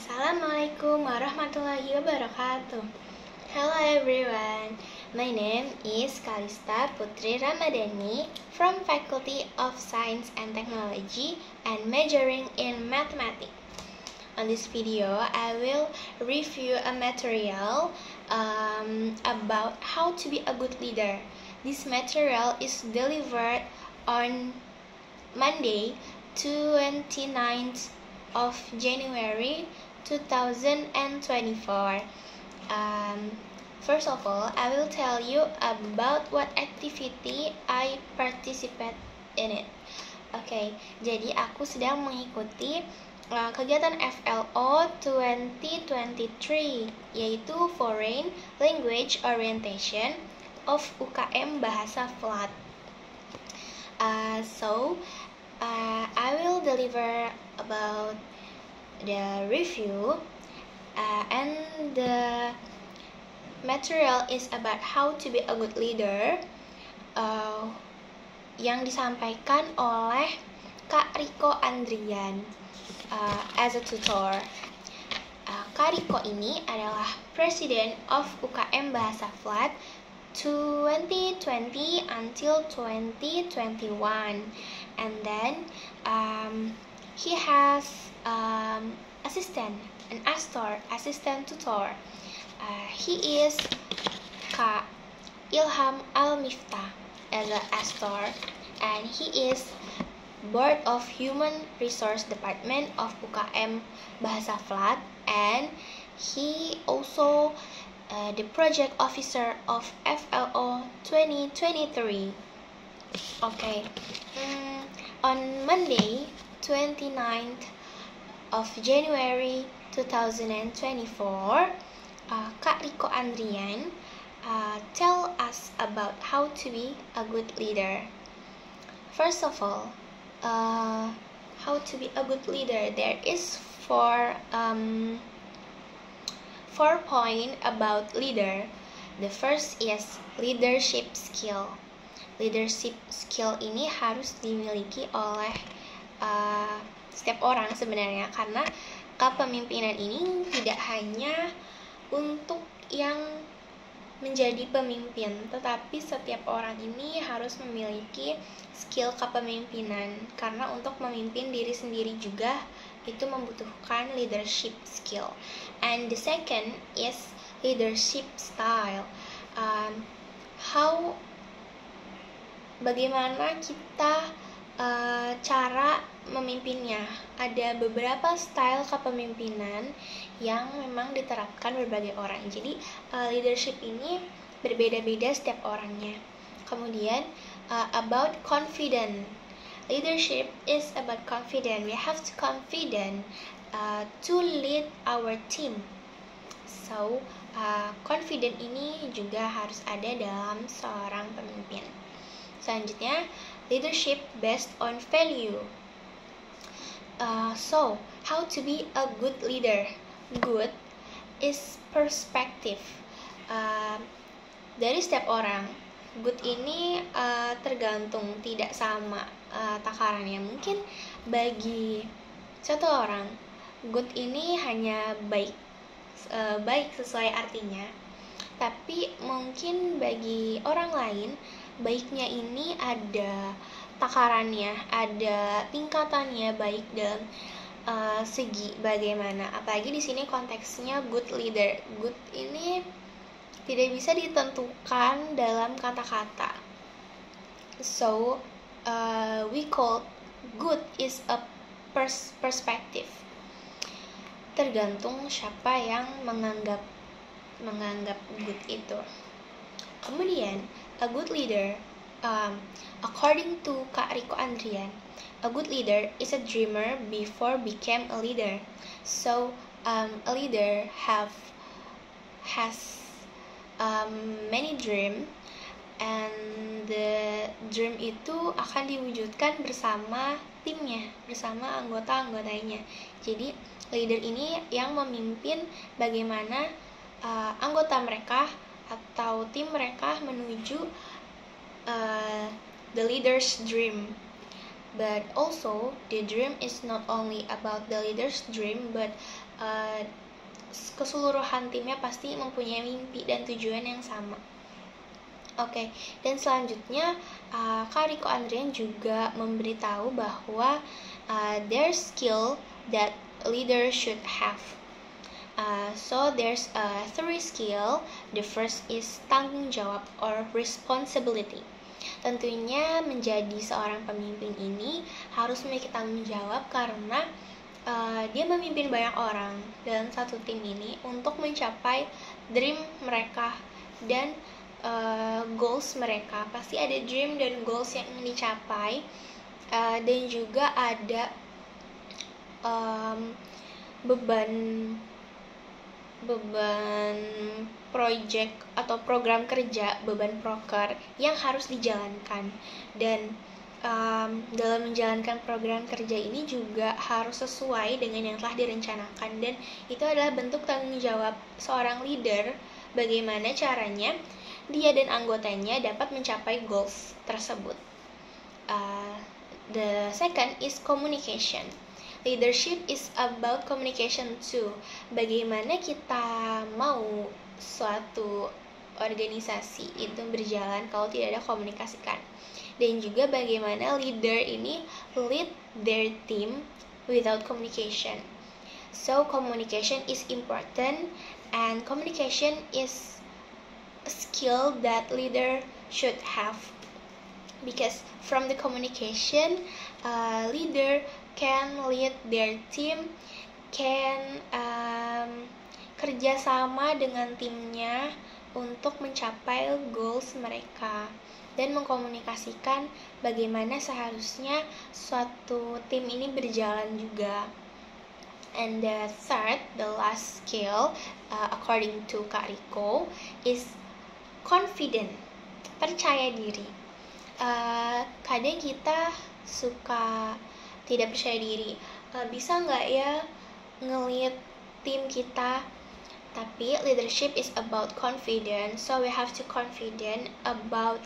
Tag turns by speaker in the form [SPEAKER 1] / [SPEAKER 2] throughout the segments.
[SPEAKER 1] Assalamualaikum warahmatullahi wabarakatuh. Hello everyone, my name is Kalista Putri Ramadhani from Faculty of Science and Technology and majoring in Mathematics. On this video, I will review a material about how to be a good leader. This material is delivered on Monday, 29th of January 2024. First of all, I will tell you about what activity I participate in it. Oke, jadi aku sedang mengikuti kegiatan FLO 2023, yaitu Foreign Language Orientation of UKM Bahasa Flat. I will deliver about the review and the material is about how to be a good leader yang disampaikan oleh Kak Riko Andrian as a tutor. Kak Riko ini adalah President of UKM Bahasa Flat 2020 until 2021, and then he has assistant tutor. He is Kak Ilham Al-Miftah as an astor, and he is Board of Human Resource Department of UKM Bahasa Flat, and he also the project officer of FLO 2023. Okay. On Monday, 29th of January 2024, Kak Riko Andrian tell us about how to be a good leader. First of all, how to be a good leader. There is four points about leader. The first is leadership skill. Leadership skill ini harus dimiliki oleh setiap orang sebenarnya, karena kepemimpinan ini tidak hanya untuk yang menjadi pemimpin, tetapi setiap orang ini harus memiliki skill kepemimpinan, karena untuk memimpin diri sendiri juga itu membutuhkan leadership skill. And the second is leadership style. Bagaimana kita cara memimpinnya. Ada beberapa style kepemimpinan yang memang diterapkan berbagai orang. Jadi leadership ini berbeda-beda setiap orangnya. Kemudian about confident. Leadership is about confident. We have to confident to lead our team. So confident ini juga harus ada dalam seorang pemimpin. Selanjutnya, leadership based on value. So, how to be a good leader? Good is perspective. Dari setiap orang, good ini tergantung, tidak sama takarannya. Mungkin bagi satu orang, good ini hanya baik sesuai artinya. Tapi mungkin bagi orang lain, baiknya ini ada takarannya, ada tingkatannya, baik dalam segi bagaimana. Apalagi di sini konteksnya good leader. Good ini tidak bisa ditentukan dalam kata-kata. So we call good is a perspective. Tergantung siapa yang menganggap good itu. Kemudian a good leader, according to Kak Riko Andrian, a good leader is a dreamer before became a leader. So a leader has many dream, and the dream itu akan diwujudkan bersama timnya, bersama anggota-anggotanya. Jadi leader ini yang memimpin bagaimana anggota mereka atau tim mereka menuju the leader's dream. But also, the dream is not only about the leader's dream, but keseluruhan timnya pasti mempunyai mimpi dan tujuan yang sama. Oke, dan selanjutnya Kak Riko Andrian juga memberitahu bahwa there's skill that leader should have. So there's three skill. The first is tanggung jawab or responsibility. Tentunya menjadi seorang pemimpin ini harus memiliki tanggung jawab karena dia memimpin banyak orang dalam satu tim ini untuk mencapai dream mereka dan goals mereka. Pasti ada dream dan goals yang ingin dicapai, dan juga ada beban project atau program kerja, beban proker yang harus dijalankan. Dan dalam menjalankan program kerja ini juga harus sesuai dengan yang telah direncanakan, dan itu adalah bentuk tanggung jawab seorang leader bagaimana caranya dia dan anggotanya dapat mencapai goals tersebut. The second is communication. Leadership is about communication too. Bagaimana kita mau suatu organisasi itu berjalan kalau tidak ada komunikasikan. Dan juga bagaimana leader ini lead their team without communication. So communication is important, and communication is a skill that leader should have. Because from the communication, leader can lead their team, can kerja sama dengan timnya untuk mencapai goals mereka, dan mengkomunikasikan bagaimana seharusnya suatu tim ini berjalan juga. And the third, the last skill, according to Kak Riko, is confident, percaya diri. Kadang kita suka tidak percaya diri, bisa nggak ya nge-lead tim kita? Tapi leadership is about confidence, so we have to confident about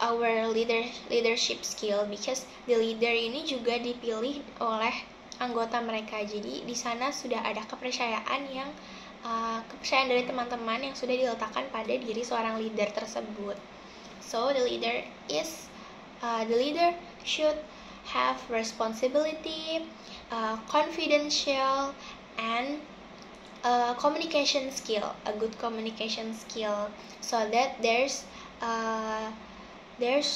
[SPEAKER 1] our leadership skill, because the leader ini juga dipilih oleh anggota mereka. Jadi di sana sudah ada kepercayaan yang kepercayaan dari teman-teman yang sudah diletakkan pada diri seorang leader tersebut. So the leader should have responsibility, confidential, and communication skill, a good communication skill, so that there's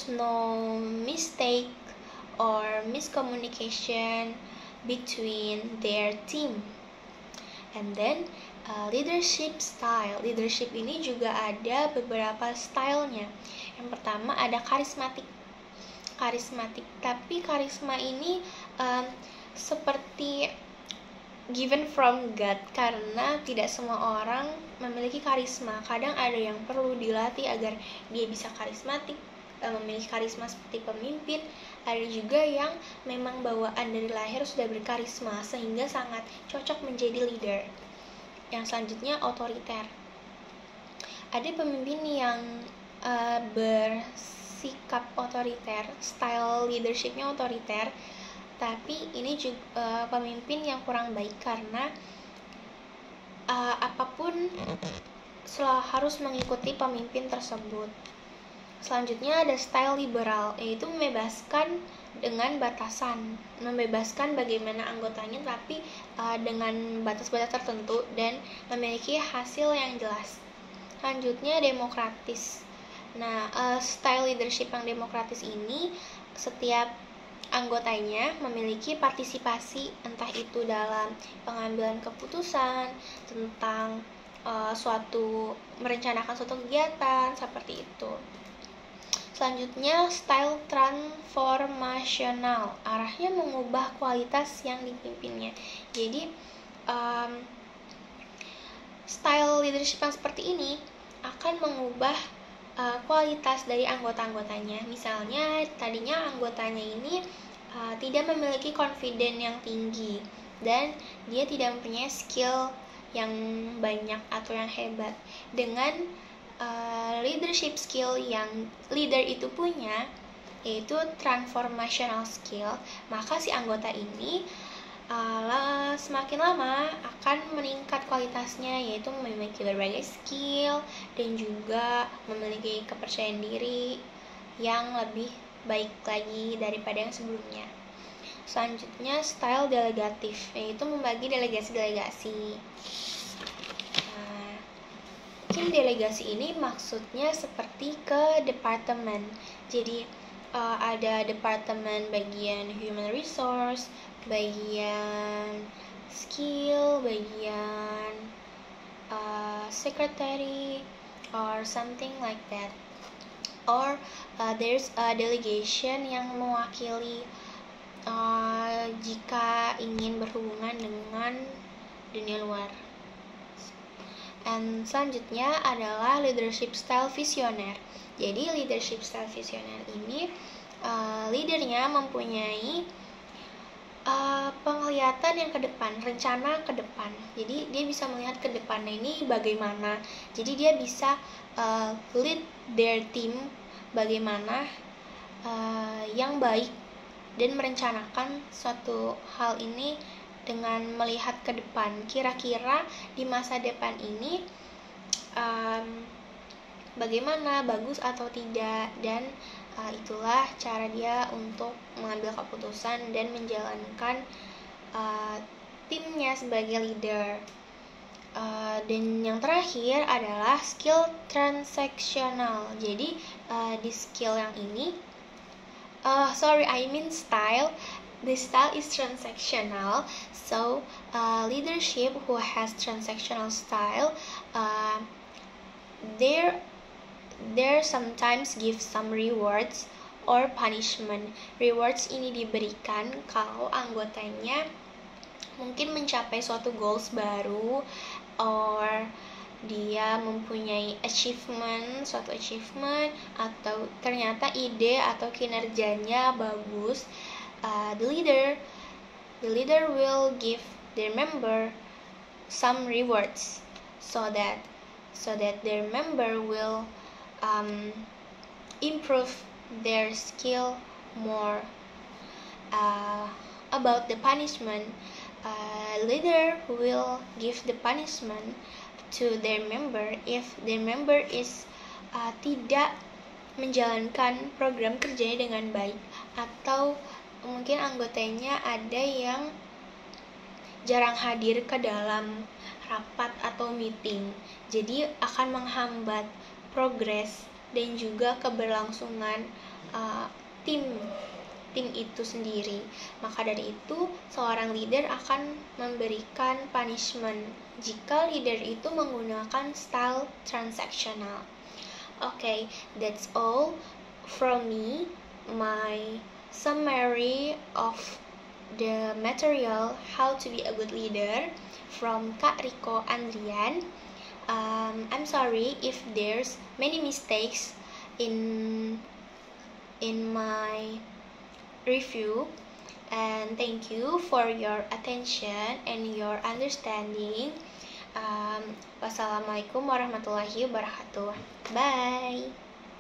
[SPEAKER 1] no mistake or miscommunication between their team. And then leadership style. Leadership ini juga ada beberapa stylenya. Yang pertama ada karismatik, tapi karisma ini seperti given from God, karena tidak semua orang memiliki karisma. Kadang ada yang perlu dilatih agar dia bisa karismatik, memiliki karisma seperti pemimpin. Ada juga yang memang bawaan dari lahir sudah berkarisma sehingga sangat cocok menjadi leader. Yang selanjutnya otoriter. Ada pemimpin yang bersikap otoriter, style leadershipnya otoriter, tapi ini juga pemimpin yang kurang baik karena apapun harus mengikuti pemimpin tersebut. Selanjutnya ada style liberal, yaitu membebaskan dengan batasan, membebaskan bagaimana anggotanya tapi dengan batas-batas tertentu dan memiliki hasil yang jelas. Selanjutnya demokratis. Nah, style leadership yang demokratis ini setiap anggotanya memiliki partisipasi, entah itu dalam pengambilan keputusan tentang merencanakan suatu kegiatan seperti itu. Selanjutnya style transformasional, arahnya mengubah kualitas yang dipimpinnya. Jadi style leadership yang seperti ini akan mengubah kualitas dari anggota-anggotanya. Misalnya tadinya anggotanya ini tidak memiliki confidence yang tinggi dan dia tidak mempunyai skill yang banyak atau yang hebat. Dengan leadership skill yang leader itu punya, yaitu transformational skill, maka si anggota ini semakin lama akan meningkat kualitasnya, yaitu memiliki berbagai skill dan juga memiliki kepercayaan diri yang lebih baik lagi daripada yang sebelumnya. Selanjutnya, style delegatif, yaitu membagi delegasi-delegasi. Mungkin delegasi ini maksudnya seperti ke departemen. Jadi ada departemen bagian human resource, bagian skill, bagian secretary, or something like that. Or there's a delegation yang mewakili jika ingin berhubungan dengan dunia luar. And selanjutnya adalah leadership style visioner. Jadi leadership style visioner ini leadernya mempunyai penglihatan yang ke depan, rencana ke depan. Jadi dia bisa melihat ke depannya ini bagaimana. Jadi dia bisa lead their team bagaimana yang baik dan merencanakan suatu hal ini dengan melihat ke depan. Kira-kira di masa depan ini bagaimana, bagus atau tidak, dan itulah cara dia untuk mengambil keputusan dan menjalankan timnya sebagai leader. Dan yang terakhir adalah skill transactional. Jadi di skill yang ini style. The style is transactional, so leadership who has transactional style, there sometimes give some rewards or punishment. Rewards ini diberikan kalau anggotanya mungkin mencapai suatu goals baru, or dia mempunyai suatu achievement, atau ternyata ide atau kinerjanya bagus. The leader will give their member some rewards so that their member will improve their skill more. About the punishment, leader will give the punishment to their member if their member is tidak menjalankan program kerjanya dengan baik, atau mungkin anggotanya ada yang jarang hadir ke dalam rapat atau meeting, jadi akan menghambat progres dan juga keberlangsungan tim itu sendiri. Maka dari itu, seorang leader akan memberikan punishment jika leader itu menggunakan style transactional. Okay, that's all from me, my summary of the material How to be a Good Leader from Kak Riko Andrian. I'm sorry if there's many mistakes in my review, and thank you for your attention and your understanding. Wassalamualaikum warahmatullahi wabarakatuh. Bye.